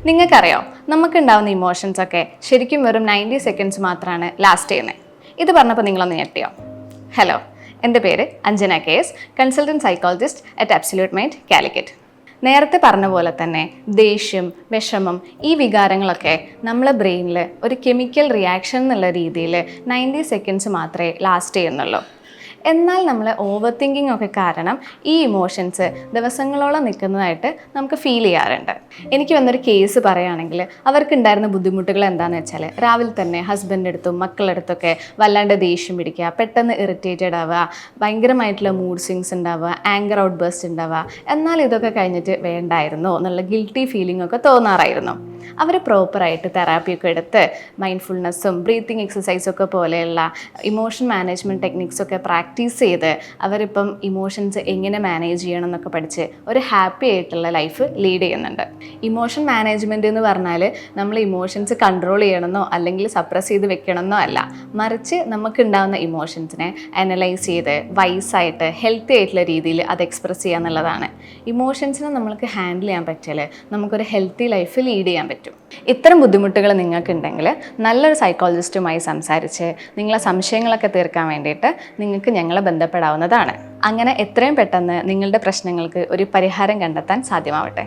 നിങ്ങൾക്കറിയോ, നമുക്കുണ്ടാവുന്ന ഇമോഷൻസൊക്കെ ശരിക്കും വെറും 90 സെക്കൻഡ്സ് മാത്രമാണ് ലാസ്റ്റ് ചെയ്യുന്നത്. ഇത് പറഞ്ഞപ്പോൾ നിങ്ങളൊന്ന് ഞെട്ടിയോ? ഹലോ, എൻ്റെ പേര് Anjana KS, consultant psychologist at absolute mind, Calicut. നേരത്തെ പറഞ്ഞ പോലെ തന്നെ ദേഷ്യം, വിഷമം, ഈ വികാരങ്ങളൊക്കെ നമ്മളെ ബ്രെയിനിൽ ഒരു കെമിക്കൽ റിയാക്ഷൻ എന്നുള്ള രീതിയിൽ 90 സെക്കൻഡ്സ് മാത്രമേ ലാസ്റ്റ് ചെയ്യുന്നുള്ളൂ. എന്നാൽ നമ്മൾ ഓവർ തിങ്കിങ് ഒക്കെ കാരണം ഈ ഇമോഷൻസ് ദിവസങ്ങളോളം നിൽക്കുന്നതായിട്ട് നമുക്ക് ഫീൽ ചെയ്യാറുണ്ട്. എനിക്ക് വന്നൊരു കേസ് പറയുകയാണെങ്കിൽ, അവർക്കുണ്ടായിരുന്ന ബുദ്ധിമുട്ടുകൾ എന്താണെന്ന് വെച്ചാൽ, രാവിലെ തന്നെ ഹസ്ബൻഡിൻ്റെ അടുത്തും മക്കളുടെ അടുത്തൊക്കെ വല്ലാണ്ട് ദേഷ്യം പിടിക്കുക, പെട്ടെന്ന് ഇറിറ്റേറ്റഡ് ആവുക, ഭയങ്കരമായിട്ടുള്ള മൂഡ് സ്വിങ്സ് ഉണ്ടാവുക, ആങ്കർ ഔട്ട് ബേസ്റ്റ് ഉണ്ടാവുക. എന്നാൽ ഇതൊക്കെ കഴിഞ്ഞിട്ട് വേണ്ടായിരുന്നോ എന്നുള്ള ഗിൽറ്റി ഫീലിംഗ് ഒക്കെ തോന്നാറായിരുന്നു. അവർ പ്രോപ്പറായിട്ട് തെറാപ്പിയൊക്കെ എടുത്ത് മൈൻഡ്ഫുൾനെസ്സും ബ്രീത്തിങ് എക്സസൈസൊക്കെ പോലെയുള്ള ഇമോഷൻ മാനേജ്മെൻറ്റ് ടെക്നിക്സൊക്കെ പ്രാക്ടീസ് ചെയ്ത് അവരിപ്പം ഇമോഷൻസ് എങ്ങനെ മാനേജ് ചെയ്യണം എന്നൊക്കെ പഠിച്ച് ഒരു ഹാപ്പി ആയിട്ടുള്ള ലൈഫ് ലീഡ് ചെയ്യുന്നുണ്ട്. ഇമോഷൻ മാനേജ്മെൻറ്റ് എന്ന് പറഞ്ഞാൽ നമ്മൾ ഇമോഷൻസ് കൺട്രോൾ ചെയ്യണമെന്നോ അല്ലെങ്കിൽ സപ്രസ് ചെയ്ത് വെക്കണമെന്നോ അല്ല, മറിച്ച് നമുക്കുണ്ടാകുന്ന ഇമോഷൻസിനെ അനലൈസ് ചെയ്ത് വൈസായിട്ട് ഹെൽത്തി ആയിട്ടുള്ള രീതിയിൽ അത് എക്സ്പ്രസ് ചെയ്യുക എന്നുള്ളതാണ്. ഇമോഷൻസിനെ നമ്മൾക്ക് ഹാൻഡിൽ ചെയ്യാൻ പറ്റിയാൽ നമുക്കൊരു ഹെൽത്തി ലൈഫ് ലീഡ് ചെയ്യാൻ പറ്റും. ഇത്തരം ബുദ്ധിമുട്ടുകൾ നിങ്ങൾക്കുണ്ടെങ്കിൽ നല്ലൊരു സൈക്കോളജിസ്റ്റുമായി സംസാരിച്ച് നിങ്ങളെ സംശയങ്ങളൊക്കെ തീർക്കാൻ വേണ്ടിയിട്ട് നിങ്ങൾക്ക് ഞങ്ങളെ ബന്ധപ്പെടാവുന്നതാണ്. അങ്ങനെ എത്രയും പെട്ടെന്ന് നിങ്ങളുടെ പ്രശ്നങ്ങൾക്ക് ഒരു പരിഹാരം കണ്ടെത്താൻ സാധ്യമാവട്ടെ.